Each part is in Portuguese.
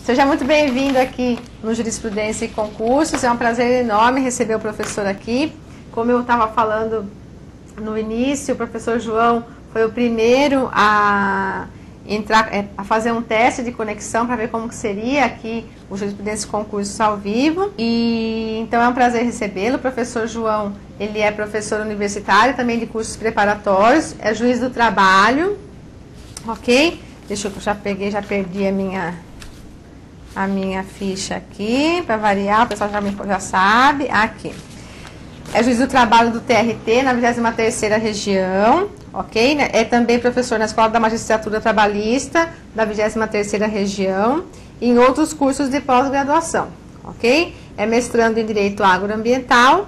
Seja muito bem-vindo aqui no Jurisprudência e Concursos. É um prazer enorme receber o professor aqui. Como eu estava falando no início, o professor João foi o primeiro a fazer um teste de conexão para ver como que seria aqui o Jurisprudência e Concursos ao vivo. E então é um prazer recebê-lo. O professor João, ele é professor universitário, também de cursos preparatórios, é juiz do trabalho, ok? Deixa eu já perdi a minha ficha aqui, para variar, o pessoal já sabe, aqui. É juiz do trabalho do TRT, na 23ª região, ok? É também professor na Escola da Magistratura Trabalhista, da 23ª região, e em outros cursos de pós-graduação, ok? É mestrando em Direito Agroambiental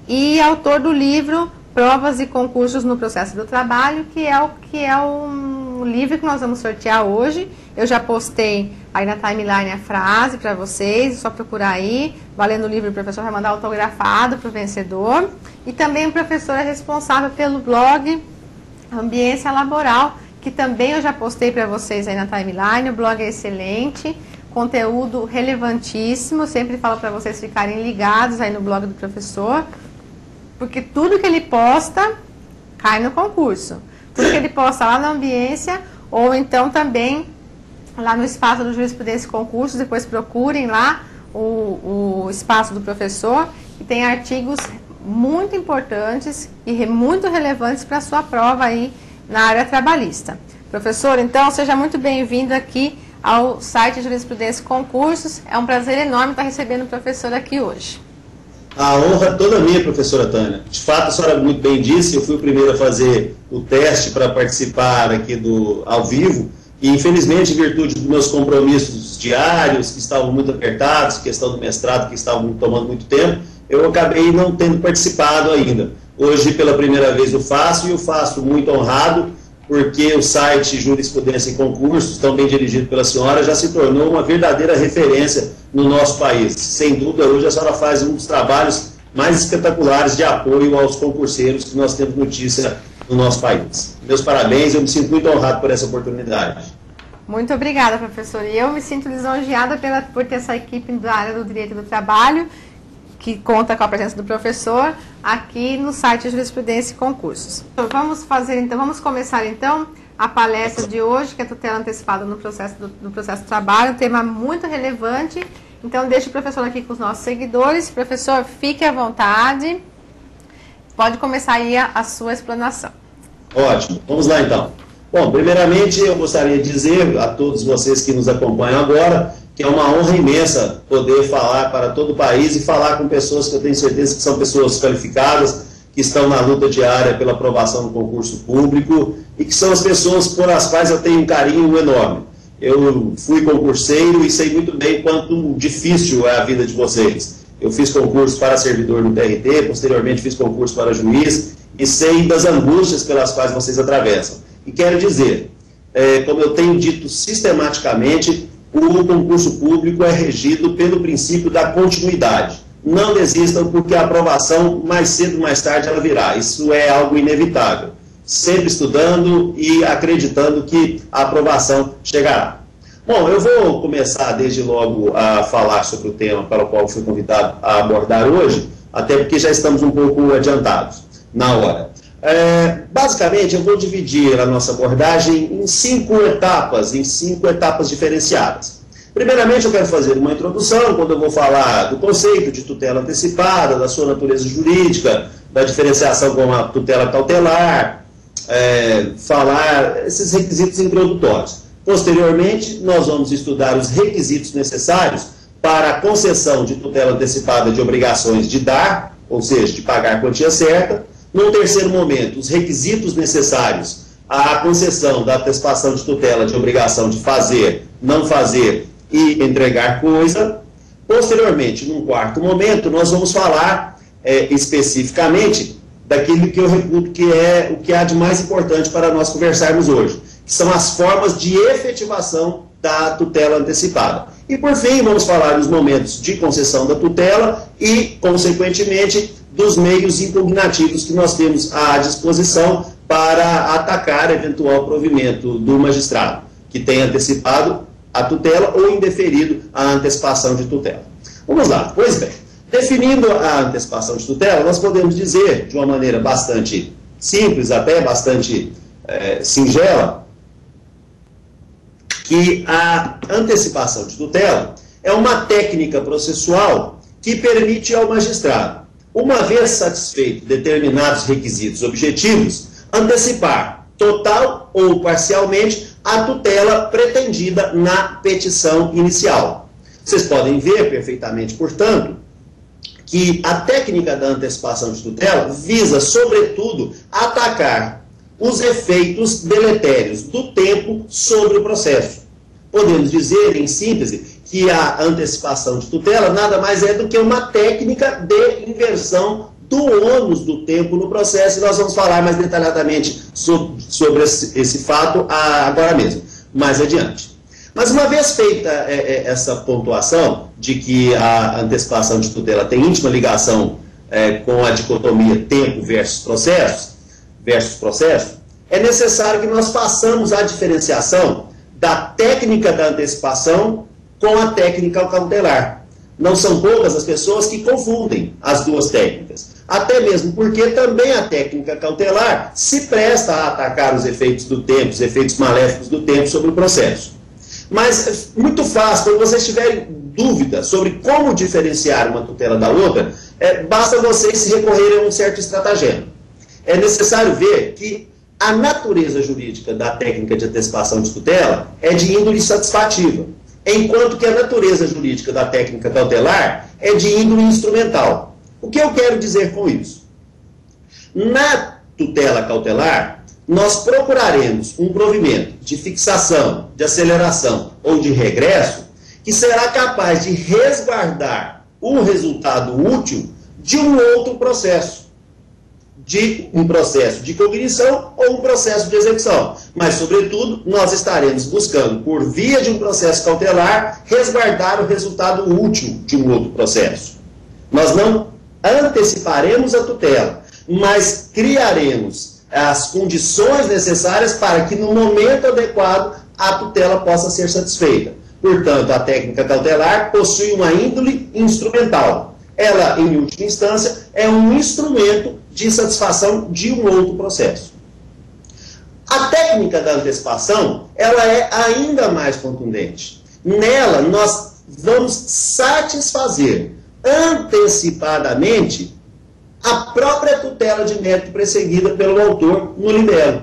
e autor do livro Provas e Concursos no Processo do Trabalho, que é um livro que nós vamos sortear hoje. Eu já postei aí na timeline a frase para vocês, é só procurar aí. Valendo o livro, o professor vai mandar autografado para o vencedor. E também o professor é responsável pelo blog Ambiência Laboral, que também eu já postei para vocês aí na timeline. O blog é excelente, conteúdo relevantíssimo. Sempre falo para vocês ficarem ligados aí no blog do professor, porque tudo que ele posta cai no concurso. Tudo que ele posta lá na Ambiência, ou então também lá no espaço do Jurisprudência e Concursos, depois procurem lá o espaço do professor, que tem artigos muito importantes e muito relevantes para a sua prova aí na área trabalhista. Professor, então, seja muito bem-vindo aqui ao site Jurisprudência e Concursos. É um prazer enorme estar recebendo o professor aqui hoje. A honra toda minha, professora Tânia. De fato, a senhora muito bem disse, eu fui o primeiro a fazer o teste para participar aqui ao vivo, e infelizmente, em virtude dos meus compromissos diários, que estavam muito apertados, questão do mestrado, que estavam tomando muito tempo, eu acabei não tendo participado ainda. Hoje, pela primeira vez, eu faço, e eu faço muito honrado, porque o site Jurisprudência e Concursos, tão bem dirigido pela senhora, já se tornou uma verdadeira referência no nosso país. Sem dúvida, hoje a senhora faz um dos trabalhos mais espetaculares de apoio aos concurseiros que nós temos notícia no nosso país. Meus parabéns, eu me sinto muito honrado por essa oportunidade. Muito obrigada, professor. E eu me sinto lisonjeada por ter essa equipe da área do Direito do Trabalho, que conta com a presença do professor, aqui no site Jurisprudência e Concursos. Então, vamos começar então a palestra de hoje, que é a tutela antecipada no processo do trabalho, um tema muito relevante. Então, deixo o professor aqui com os nossos seguidores. Professor, fique à vontade. Pode começar aí a sua explanação. Ótimo. Vamos lá, então. Bom, primeiramente, eu gostaria de dizer a todos vocês que nos acompanham agora que é uma honra imensa poder falar para todo o país e falar com pessoas que eu tenho certeza que são pessoas qualificadas, que estão na luta diária pela aprovação do concurso público e que são as pessoas por as quais eu tenho um carinho enorme. Eu fui concurseiro e sei muito bem quanto difícil é a vida de vocês. Eu fiz concurso para servidor no TRT, posteriormente fiz concurso para juiz e sei das angústias pelas quais vocês atravessam. E quero dizer, como eu tenho dito sistematicamente, o concurso público é regido pelo princípio da continuidade. Não desistam, porque a aprovação, mais cedo ou mais tarde, ela virá. Isso é algo inevitável. Sempre estudando e acreditando que a aprovação chegará. Bom, eu vou começar desde logo a falar sobre o tema para o qual fui convidado a abordar hoje, até porque já estamos um pouco adiantados na hora. Basicamente, eu vou dividir a nossa abordagem em cinco etapas diferenciadas. Primeiramente, eu quero fazer uma introdução, quando eu vou falar do conceito de tutela antecipada, da sua natureza jurídica, da diferenciação com a tutela cautelar, falar esses requisitos introdutórios. Posteriormente, nós vamos estudar os requisitos necessários para a concessão de tutela antecipada de obrigações de dar, ou seja, de pagar a quantia certa. Num terceiro momento, os requisitos necessários à concessão da antecipação de tutela de obrigação de fazer, não fazer e entregar coisa. Posteriormente, num quarto momento, nós vamos falar especificamente daquilo que eu reputo que é o que há de mais importante para nós conversarmos hoje, que são as formas de efetivação da tutela antecipada. E, por fim, vamos falar dos momentos de concessão da tutela e, consequentemente, dos meios impugnativos que nós temos à disposição para atacar eventual provimento do magistrado que tenha antecipado a tutela ou indeferido a antecipação de tutela. Vamos lá, pois bem, definindo a antecipação de tutela, nós podemos dizer, de uma maneira bastante simples, até bastante singela, que a antecipação de tutela é uma técnica processual que permite ao magistrado, uma vez satisfeito determinados requisitos objetivos, antecipar, total ou parcialmente, a tutela pretendida na petição inicial. Vocês podem ver perfeitamente, portanto, que a técnica da antecipação de tutela visa, sobretudo, atacar os efeitos deletérios do tempo sobre o processo. Podemos dizer, em síntese, que a antecipação de tutela nada mais é do que uma técnica de inversão do ônus do tempo no processo, e nós vamos falar mais detalhadamente sobre esse fato agora mesmo, mais adiante. Mas uma vez feita essa pontuação de que a antecipação de tutela tem íntima ligação com a dicotomia tempo versus processo, é necessário que nós façamos a diferenciação da técnica da antecipação com a técnica cautelar. Não são poucas as pessoas que confundem as duas técnicas. Até mesmo porque também a técnica cautelar se presta a atacar os efeitos do tempo, os efeitos maléficos do tempo sobre o processo. Mas é muito fácil, quando vocês tiverem dúvida sobre como diferenciar uma tutela da outra, basta vocês se recorrerem a um certo estratagema. É necessário ver que a natureza jurídica da técnica de antecipação de tutela é de índole satisfativa, enquanto que a natureza jurídica da técnica cautelar é de índole instrumental. O que eu quero dizer com isso? Na tutela cautelar, nós procuraremos um provimento de fixação, de aceleração ou de regresso que será capaz de resguardar o resultado útil de um outro processo. De um processo de cognição ou um processo de execução. Mas, sobretudo, nós estaremos buscando, por via de um processo cautelar, resguardar o resultado útil de um outro processo. Nós não anteciparemos a tutela, mas criaremos as condições necessárias para que, no momento adequado, a tutela possa ser satisfeita. Portanto, a técnica cautelar possui uma índole instrumental. Ela, em última instância, é um instrumento de satisfação de um outro processo. A técnica da antecipação, ela é ainda mais contundente. Nela, nós vamos satisfazer antecipadamente a própria tutela de mérito perseguida pelo autor no libelo.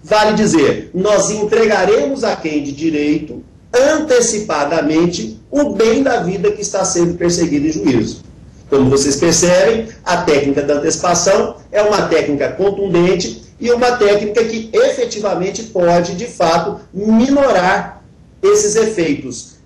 Vale dizer, nós entregaremos a quem de direito antecipadamente o bem da vida que está sendo perseguido em juízo. Como vocês percebem, a técnica da antecipação é uma técnica contundente e uma técnica que efetivamente pode, de fato, minorar esses efeitos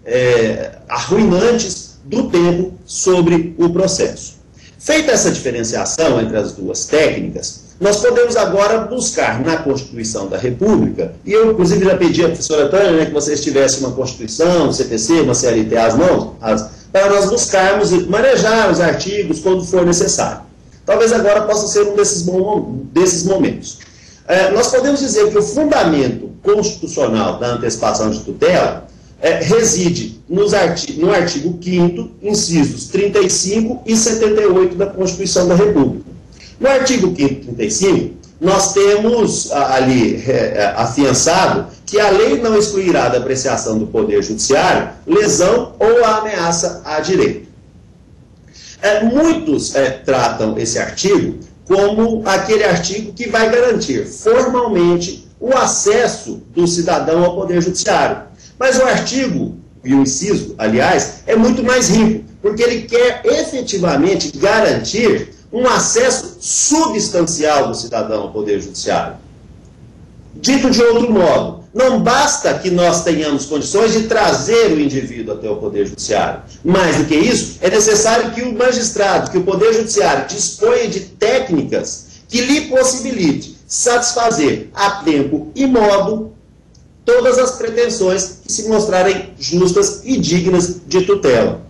arruinantes do tempo sobre o processo. Feita essa diferenciação entre as duas técnicas, nós podemos agora buscar na Constituição da República, e eu, inclusive, já pedi à professora Tânia que vocês tivessem uma Constituição, um CPC, uma CLT às mãos, para nós buscarmos e manejar os artigos quando for necessário. Talvez agora possa ser um desses momentos. Nós podemos dizer que o fundamento constitucional da antecipação de tutela reside no artigo 5º, incisos 35 e 78 da Constituição da República. No artigo 5º, 35, nós temos ali afiançado que a lei não excluirá da apreciação do Poder Judiciário lesão ou ameaça a direito. Muitos tratam esse artigo como aquele artigo que vai garantir formalmente o acesso do cidadão ao Poder Judiciário. Mas o artigo, e o inciso, aliás, é muito mais rico, porque ele quer efetivamente garantir um acesso substancial do cidadão ao Poder Judiciário. Dito de outro modo, não basta que nós tenhamos condições de trazer o indivíduo até o Poder Judiciário. Mais do que isso, é necessário que o magistrado, que o Poder Judiciário disponha de técnicas que lhe possibilite satisfazer a tempo e modo todas as pretensões que se mostrarem justas e dignas de tutela.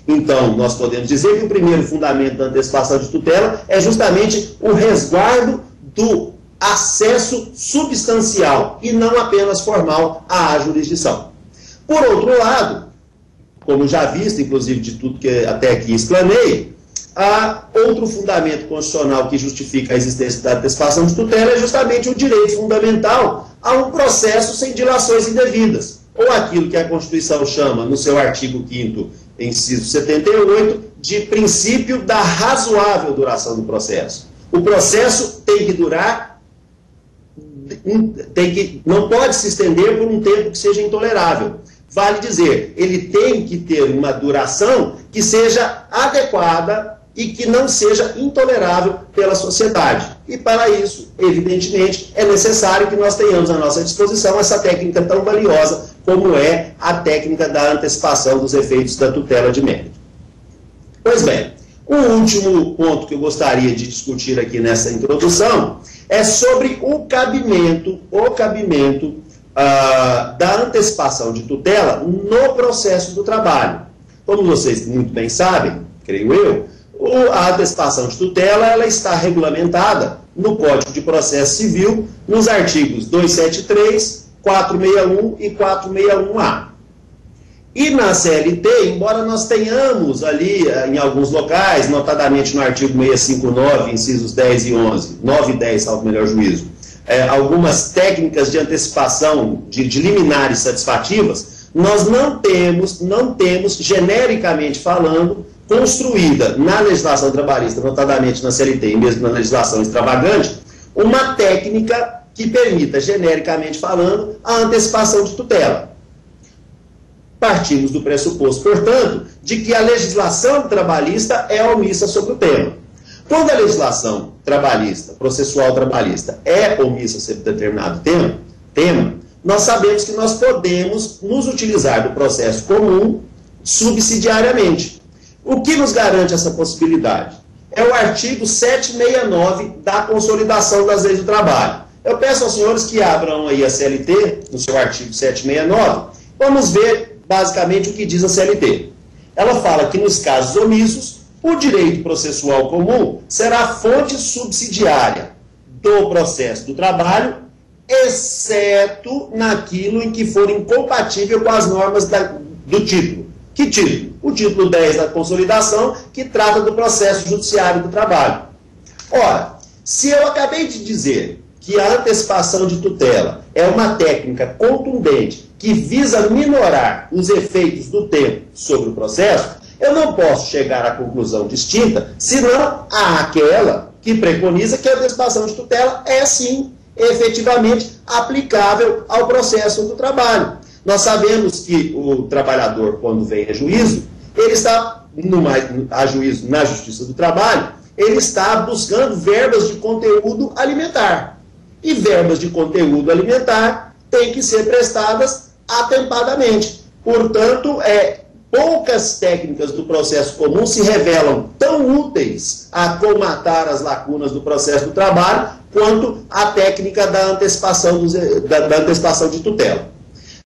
Então, nós podemos dizer que o primeiro fundamento da antecipação de tutela é justamente o resguardo do acesso substancial e não apenas formal à jurisdição. Por outro lado, como já visto, inclusive, de tudo que até aqui explanei, há outro fundamento constitucional que justifica a existência da antecipação de tutela é justamente o direito fundamental a um processo sem dilações indevidas, ou aquilo que a Constituição chama, no seu artigo 5º, inciso 78, de princípio da razoável duração do processo. O processo tem que durar, não pode se estender por um tempo que seja intolerável. Vale dizer, ele tem que ter uma duração que seja adequada e que não seja intolerável pela sociedade. E para isso, evidentemente, é necessário que nós tenhamos à nossa disposição essa técnica tão valiosa como é a técnica da antecipação dos efeitos da tutela de mérito. Pois bem, o último ponto que eu gostaria de discutir aqui nessa introdução é sobre o cabimento da antecipação de tutela no processo do trabalho. Como vocês muito bem sabem, creio eu, a antecipação de tutela ela está regulamentada no Código de Processo Civil, nos artigos 273, 461 e 461-A. E na CLT, embora nós tenhamos ali, em alguns locais, notadamente no artigo 659, incisos 10 e 11, 9 e 10, salvo melhor juízo, algumas técnicas de antecipação de liminares satisfativas, nós não temos, genericamente falando, construída na legislação trabalhista, notadamente na CLT e mesmo na legislação extravagante, uma técnica que permita, genericamente falando, a antecipação de tutela. Partimos do pressuposto, portanto, de que a legislação trabalhista é omissa sobre o tema. Quando a legislação trabalhista, processual trabalhista, é omissa sobre determinado tema, nós sabemos que nós podemos nos utilizar do processo comum subsidiariamente. O que nos garante essa possibilidade? É o artigo 769 da Consolidação das Leis do Trabalho. Eu peço aos senhores que abram aí a CLT, no seu artigo 769, vamos ver basicamente o que diz a CLT. Ela fala que nos casos omissos, o direito processual comum será fonte subsidiária do processo do trabalho, exceto naquilo em que for incompatível com as normas do título. Que título? O título 10 da Consolidação, que trata do processo judiciário do trabalho. Ora, se eu acabei de dizer que a antecipação de tutela é uma técnica contundente que visa minorar os efeitos do tempo sobre o processo, eu não posso chegar à conclusão distinta, senão àquela que preconiza que a antecipação de tutela é, sim, efetivamente aplicável ao processo do trabalho. Nós sabemos que o trabalhador, quando vem a juízo, ele está, a juízo na Justiça do Trabalho, ele está buscando verbas de conteúdo alimentar. E verbas de conteúdo alimentar têm que ser prestadas atempadamente. Portanto, poucas técnicas do processo comum se revelam tão úteis a colmatar as lacunas do processo do trabalho quanto a técnica da antecipação de tutela.